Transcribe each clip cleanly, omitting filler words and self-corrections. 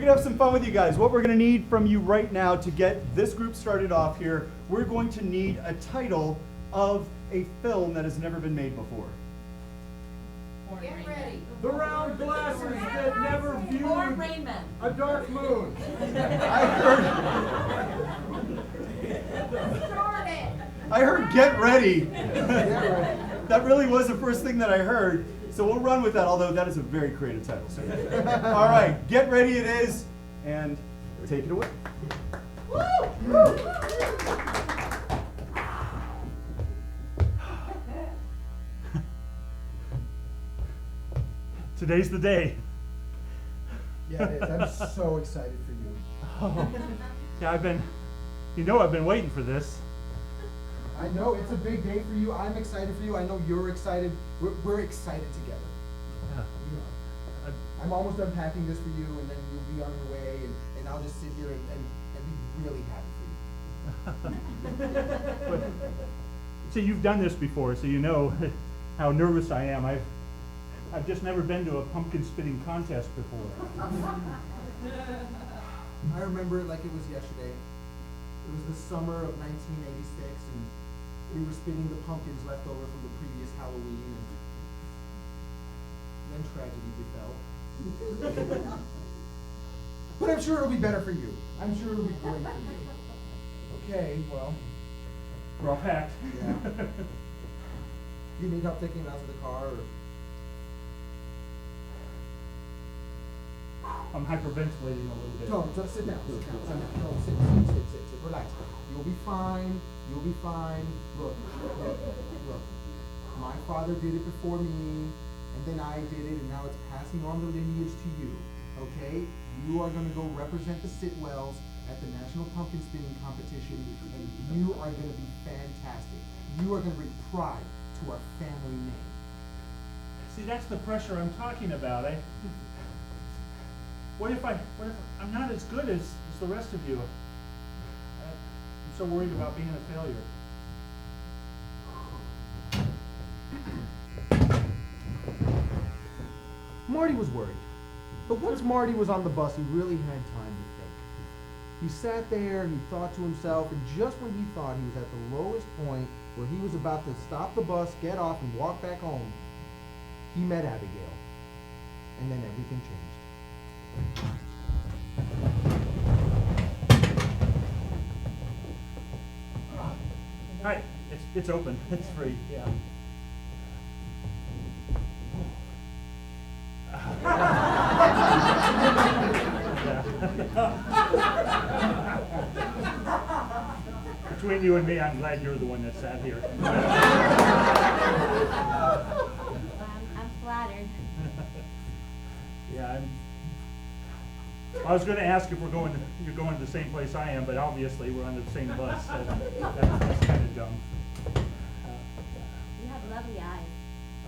We're gonna have some fun with you guys. What we're gonna need from you right now to get this group started off here, we're going to need a title of a film that has never been made before. Get ready. The round glasses that never viewed Or Raymond. a dark moon. I heard get ready. That really was the first thing that I heard. So we'll run with that, although that is a very creative title. So. All right, get ready it is, and take it away. Woo! Today's the day. Yeah, it is. I'm so excited for you. Oh. Yeah, I've been waiting for this. I know it's a big day for you. I'm excited for you. I know you're excited. We're excited together. Yeah. You know, I'm almost done packing this for you, and then you'll be on your way, and I'll just sit here and be really happy for you. But, see, you've done this before, so you know how nervous I am. I've just never been to a pumpkin spitting contest before. I remember it like it was yesterday. It was the summer of 1986, and we were spitting the pumpkins left over from the previous Halloween, and then tragedy befell. But I'm sure it'll be better for you. I'm sure it'll be great for you. Okay, well. We're all packed. Yeah. You need help taking them out to the car, or? I'm hyperventilating a little bit. No, just sit down. Sit down. No, sit. Relax. You'll be fine. You'll be fine. Look. My father did it before me, and then I did it, and now it's passing on the lineage to you. Okay? You are going to go represent the Sitwells at the National Pumpkin Spinning Competition, and you are going to be fantastic. You are going to bring pride to our family name. See, that's the pressure I'm talking about. What if I'm not as good as the rest of you? I'm so worried about being a failure. Marty was worried. But once Marty was on the bus, he really had time to think. He sat there and he thought to himself, and just when he thought he was at the lowest point, where he was about to stop the bus, get off, and walk back home, he met Abigail. And then everything changed. Hi, it's open. It's free. Yeah. Between you and me, I'm glad you're the one that sat here. I'm flattered. Yeah, I was going to ask if you're going to the same place I am, but obviously we're on the same bus. That's kind of dumb. You have lovely eyes.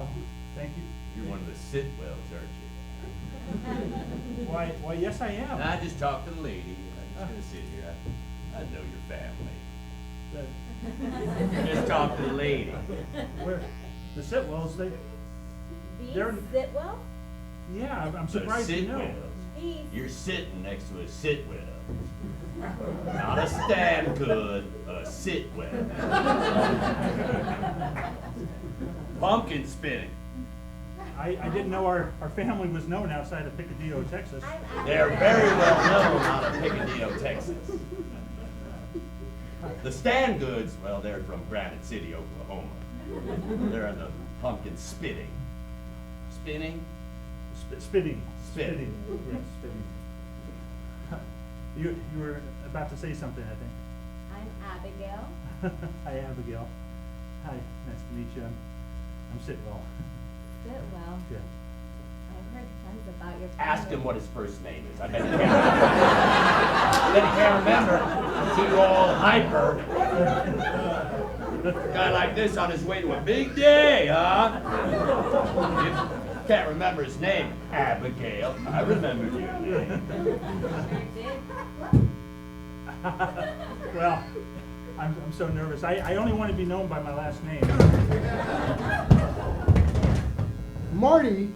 Oh, thank you. You're one of the Sitwells, aren't you? Why, yes, I am. I just talked to the lady. I'm just going to sit here. I know your family. Just talk to the lady. Where? The Sitwells, they're Sitwell? Yeah, I'm surprised you know. These. You're sitting next to a Sitwell. Not a stand good, a Sitwell. Pumpkin spinning. I didn't know our family was known outside of Picadillo, Texas. They're very well known out of Picadillo, Texas. The stand goods, well, they're from Granite City, Oklahoma. They're in the pumpkin spitting. Spinning? Spitting. Spitting. Yes, spitting. You were about to say something, I think. I'm Abigail. Hi, Abigail. Hi, nice to meet you. I'm Sitwell. Sitwell. Yeah. I've heard tons about your family. Ask him what his first name is. I bet he can't remember. He's all hyper. A guy like this on his way to a big day, huh? You can't remember his name, Abigail. I remember your name. Sure did. Well, I'm so nervous. I only want to be known by my last name. Marty.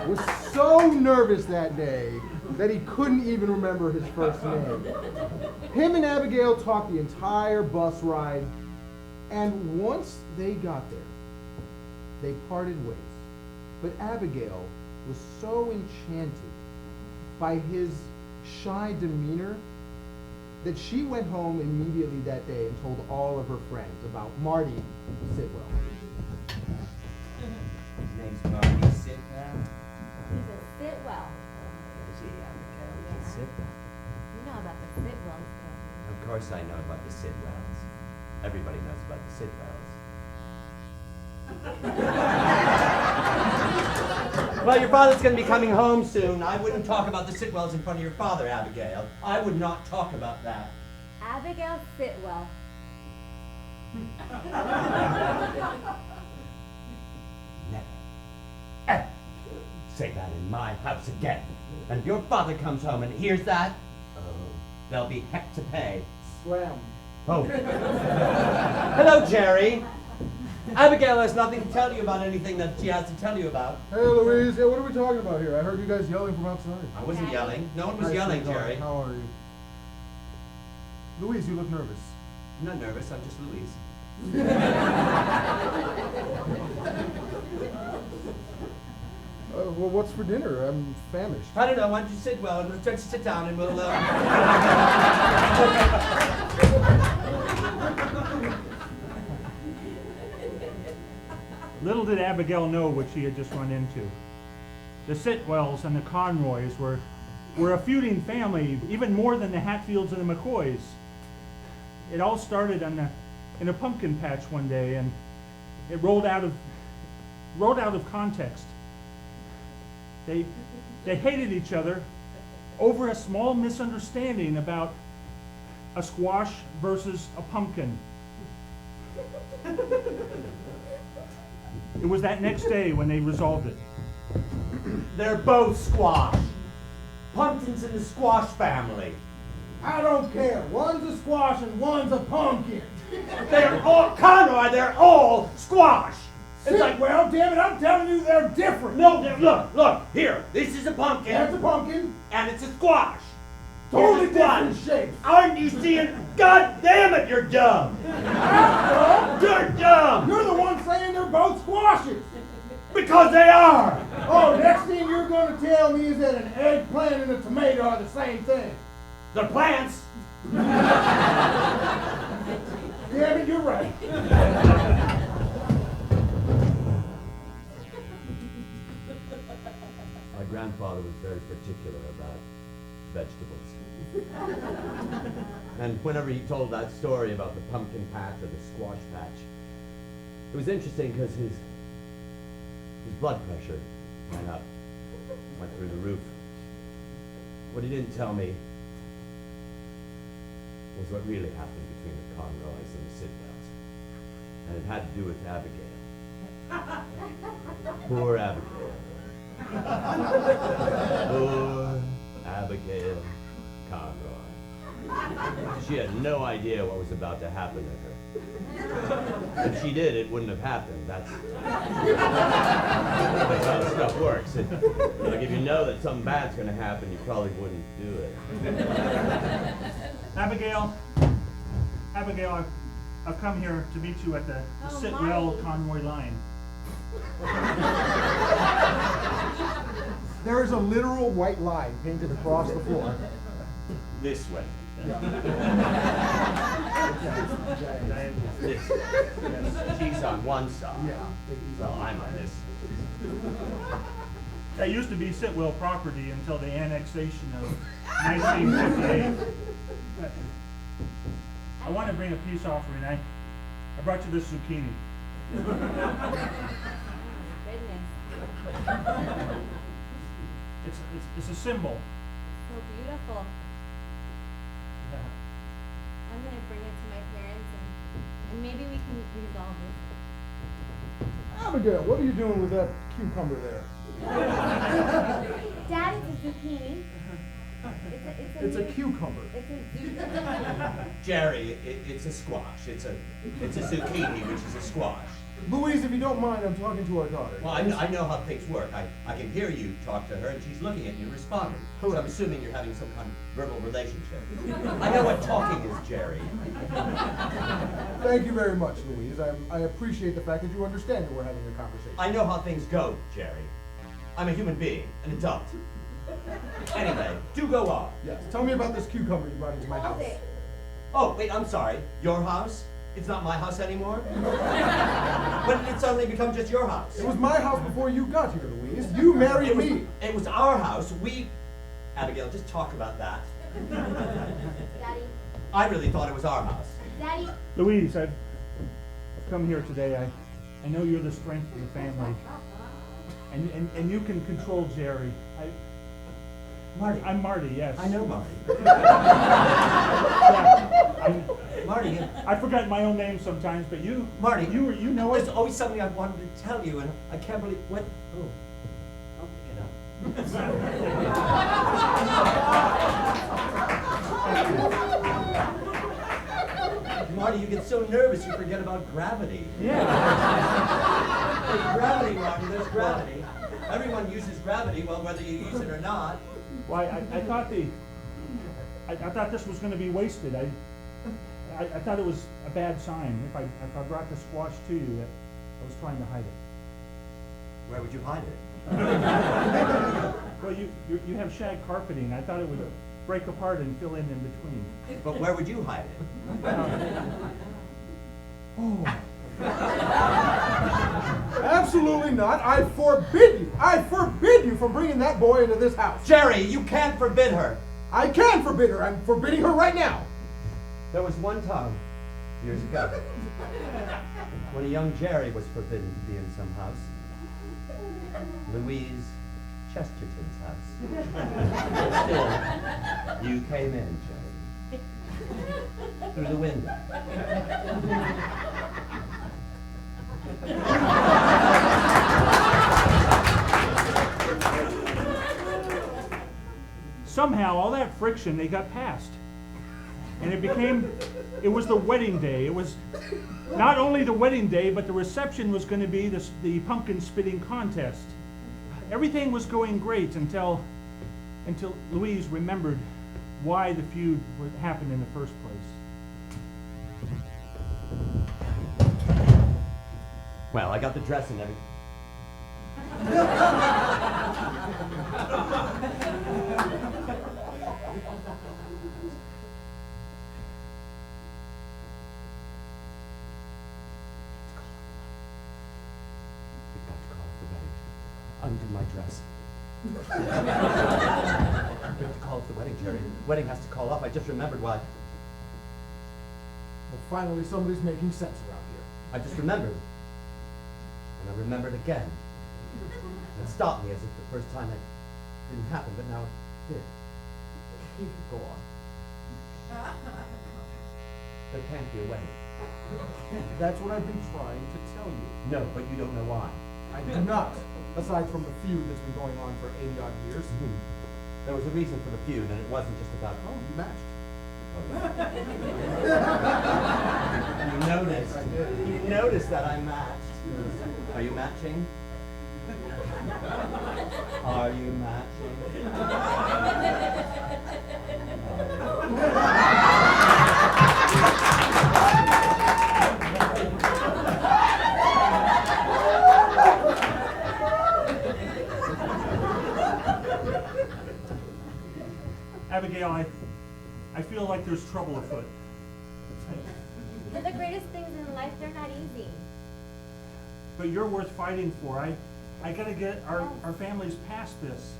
was so nervous that day that he couldn't even remember his first name. Him and Abigail talked the entire bus ride, and once they got there, they parted ways. But Abigail was so enchanted by his shy demeanor that she went home immediately that day and told all of her friends about Marty Sitwell. His name's Marty Sitwell. He's a Sitwell. Is he, Abigail? He's a Sitwell. You know about the Sitwells, don't you? Of course I know about the Sitwells. Everybody knows about the Sitwells. Well, your father's going to be coming home soon. I wouldn't talk about the Sitwells in front of your father, Abigail. I would not talk about that. Abigail Sitwell. Never, ever say that in my house again. And if your father comes home and hears that, oh, there'll be heck to pay. Slam. Oh. Hello, Jerry. Abigail has nothing to tell you about anything that she has to tell you about. Hey, Louise. Yeah, what are we talking about here? I heard you guys yelling from outside. I wasn't yelling. No one was Nice yelling, to meet you. Jerry. How are you? Louise, you look nervous. I'm not nervous. I'm just Louise. Well, what's for dinner? I'm famished. I don't know. Why don't you sit well and let's sit down and we'll. Little did Abigail know what she had just run into. The Sitwells and the Conroys were a feuding family, even more than the Hatfields and the McCoys. It all started in a pumpkin patch one day, and it rolled out of context. They hated each other over a small misunderstanding about a squash versus a pumpkin. It was that next day when they resolved it. They're both squash. Pumpkins in the squash family. I don't care. One's a squash and one's a pumpkin. They're all Conroy. They're all squash. It's like, well, damn it, I'm telling you they're different. no, look, here. This is a pumpkin. That's a pumpkin. And it's a squash. Totally Here's a squash. different shapes. Aren't you seeing? God damn it, you're dumb. You're dumb. You're the one saying they're both squashes. Because they are. Oh, next thing you're going to tell me is that an eggplant and a tomato are the same thing. They're plants. Damn it, you're right. My grandfather was very particular about vegetables. And whenever he told that story about the pumpkin patch or the squash patch, it was interesting because his blood pressure went up, went through the roof. What he didn't tell me was what really happened between the Conroys and the Sitwells. And it had to do with Abigail. Poor Abigail. Poor Abigail Conroy. She had no idea what was about to happen to her. If she did, it wouldn't have happened. That's how stuff works. Like if you know that something bad's going to happen, you probably wouldn't do it. Abigail, I've come here to meet you at the Sitwell Marty. Conroy line. There is a literal white line painted across the floor. This way. This. She's on one side. So I'm on this. That used to be Sitwell property until the annexation of 1958. I want to bring a peace offering. I brought you this zucchini. Goodness. It's a symbol. So beautiful. I'm going to bring it to my parents and maybe we can resolve this. Abigail, what are you doing with that cucumber there? Dad, it's a zucchini. It's a cucumber. It's a zucchini. Jerry, it's a squash. It's a zucchini, which is a squash. Louise, if you don't mind, I'm talking to our daughter. Well, I know how things work. I can hear you talk to her, and she's looking at you, responding. So I'm assuming you're having some kind of verbal relationship. I know what talking is, Jerry. Thank you very much, Louise. I appreciate the fact that you understand that we're having a conversation. I know how things go, Jerry. I'm a human being, an adult. Anyway, do go on. Yes. Tell me about this cucumber you brought into my house. Oh, wait, I'm sorry. Your house? It's not my house anymore? When did it suddenly become just your house? It was my house before you got here, Louise. You married me. It was our house. Abigail, just talk about that. Daddy. I really thought it was our house. Daddy. Louise, I've come here today. I know you're the strength of the family. And you can control Jerry. Marty. I'm Marty, yes. I know Marty. Yeah, Marty. I forget my own name sometimes, but you, Marty. you know it. There's always something I wanted to tell you, and I can't believe what. Oh, I'll pick it up. Marty, you get so nervous you forget about gravity. Yeah. There's gravity, Marty. There's gravity. Everyone uses gravity, well, whether you use it or not. Well, I thought I thought this was going to be wasted. I thought it was a bad sign. If I brought the squash to you, that I was trying to hide it. Where would you hide it? Well, you have shag carpeting. I thought it would break apart and fill in between. But where would you hide it? Absolutely not. I forbid you. I forbid you from bringing that boy into this house. Jerry, you can't forbid her. I can forbid her. I'm forbidding her right now. There was one time, years ago, when a young Jerry was forbidden to be in some house. Louise Chesterton's house. Still, you came in, Jerry. Through the window. Somehow, all that friction, they got past. And it was the wedding day. It was not only the wedding day, but the reception was going to be the pumpkin spitting contest. Everything was going great until Louise remembered why the feud happened in the first place. Well, I got the dress and everything. Undo my dress. We have to call off the wedding, Jerry. Wedding has to call off. I just remembered why. Well, finally, somebody's making sense around here. I just remembered. And I remembered again. It stopped me as if the first time it didn't happen, but now it did. Go on. There can't be a wedding. That's what I've been trying to tell you. No, but you don't know why. I do not. Aside from the feud that's been going on for 80-odd years. There was a reason for the feud, and it wasn't just about, Oh, you matched. You noticed. I did. You noticed that I matched. Are you matching? Are you matching? Abigail, I feel like there's trouble afoot. But the greatest things in life, they're not easy. But you're worth fighting for. I gotta get our families past this.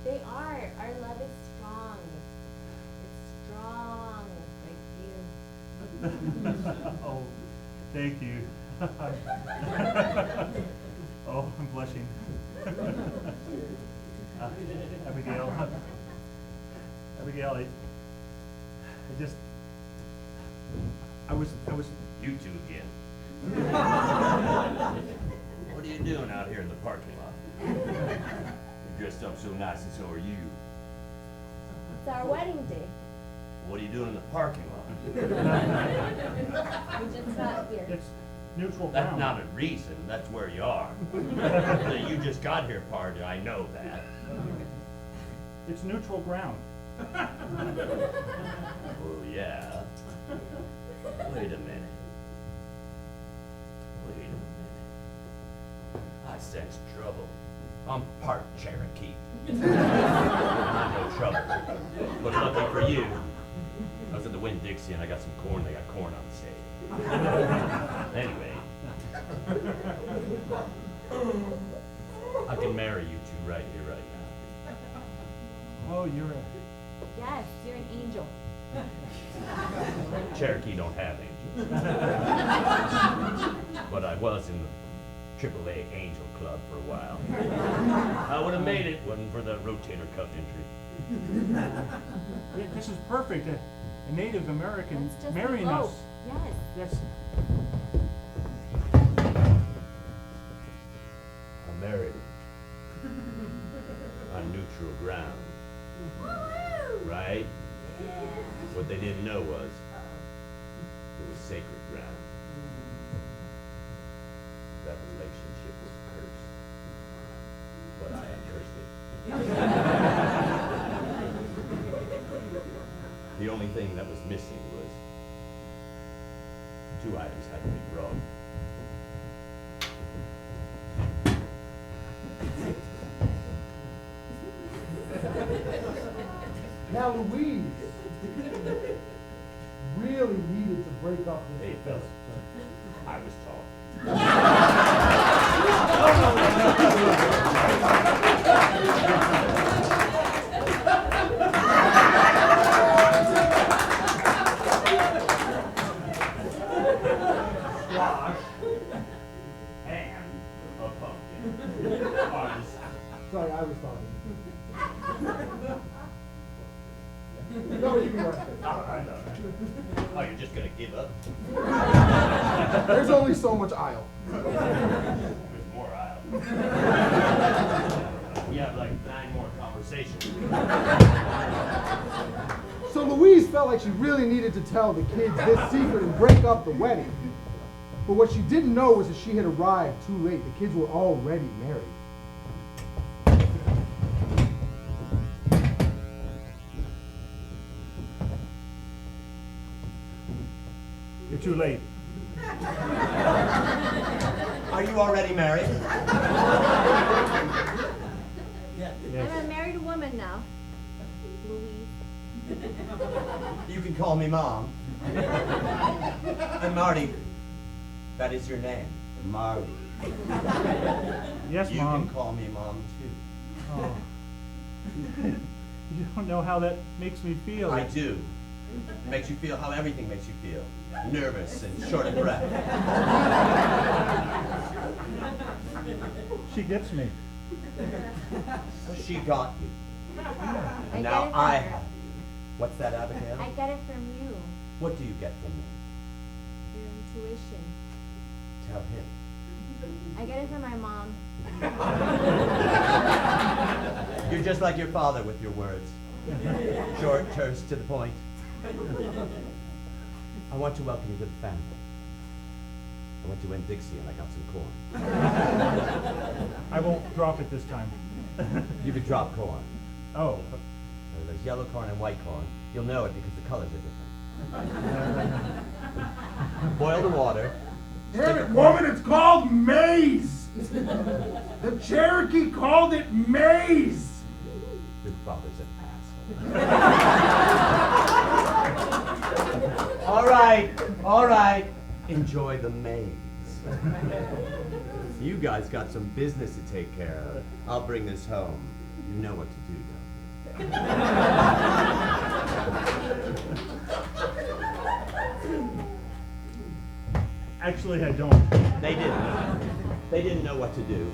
They are. Our love is strong. It's strong. Like you. Oh, thank you. Oh, I'm blushing. Abigail, I was. You two again. What are you doing out here in the parking lot? You're dressed up so nice, and so are you. It's our wedding day. What are you doing in the parking lot? We just got here. neutral That's ground. not a reason, that's where you are. The you just got here part, I know that. It's neutral ground. Oh, yeah. Wait a minute. I sense trouble. I'm part Cherokee. I'm no trouble. But lucky for you, I was at the Winn-Dixie and I got some corn. They got corn on sale. Anyway. I can marry you two right here, right now. Oh, you're a... Yes, you're an angel. Cherokee don't have angels. But I was in the AAA Angel Club for a while. I would have made it, wasn't for the rotator cuff injury. This is perfect. A Native American Let's just marrying elope. us. Yes. That's... I'm married on neutral ground. Right? What they didn't know was it was sacred ground. That relationship was cursed. But I uncursed it. The only thing that was missing was 2 items had to be brought. Now Louise really needed to break up this. Hey, fellas, I was Squash and a pumpkin. Sorry, I was talking. No, you can rest it. Oh, you're just gonna give up? There's only so much aisle. There's more aisle. We have like 9 more conversations. So Louise felt like she really needed to tell the kids this secret and break up the wedding. But what she didn't know was that she had arrived too late. The kids were already married. You're too late. Are you already married? Yes. I'm a married woman now. Louise. You can call me Mom. And Marty, that is your name, Marty. Yes, You Mom. can call me Mom too. Oh. You don't know how that makes me feel. I do. It makes you feel how everything makes you feel. Nervous and short of breath. She gets me. She got you. And I now get it I from her. have you. What's that, Abigail? I get it from you. What do you get from me? Your intuition. Tell him. I get it from my mom. You're just like your father with your words. Short, terse, to the point. I want to welcome you to the family. I went to Winn-Dixie and I got some corn. I won't drop it this time. You could drop corn. Oh. There's yellow corn and white corn. You'll know it because the colors are different. Boil the water. Damn it, woman, it's called maize! The Cherokee called it maize! Your father's an asshole. All right. Enjoy the maize. You guys got some business to take care of. I'll bring this home. You know what to do, don't you? Actually, I don't. They didn't. They didn't know what to do.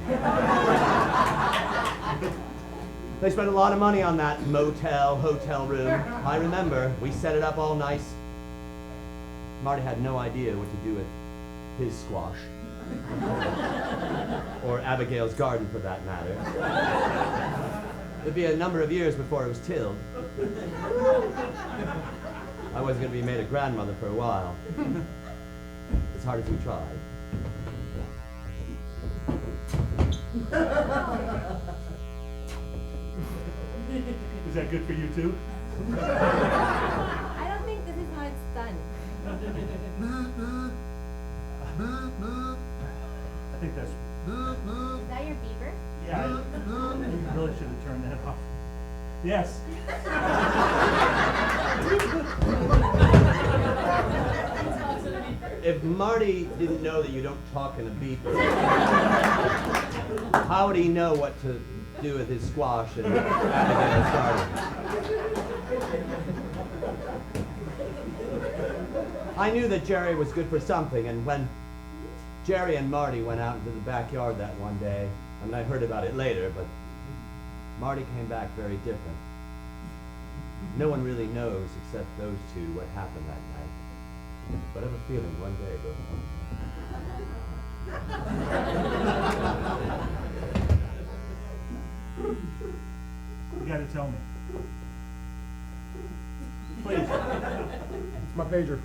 They spent a lot of money on that hotel room. I remember. We set it up all nice. Marty had no idea what to do with his squash. Or Abigail's garden, for that matter. It'd be a number of years before it was tilled. I wasn't going to be made a grandmother for a while. As hard as we tried. Is that good for you too? I don't think this is how it's done. I think that's. Is that your beaver? Yeah. You really should have turned that off. Yes. If Marty didn't know that you don't talk in a beeper, how would he know what to do with his squash and how to get it started? I knew that Jerry was good for something, and when Jerry and Marty went out into the backyard that one day, I mean, I heard about it later, but Marty came back very different. No one really knows, except those two, what happened that night. But I have a feeling one day they'll You got to tell me. Please. It's my pager.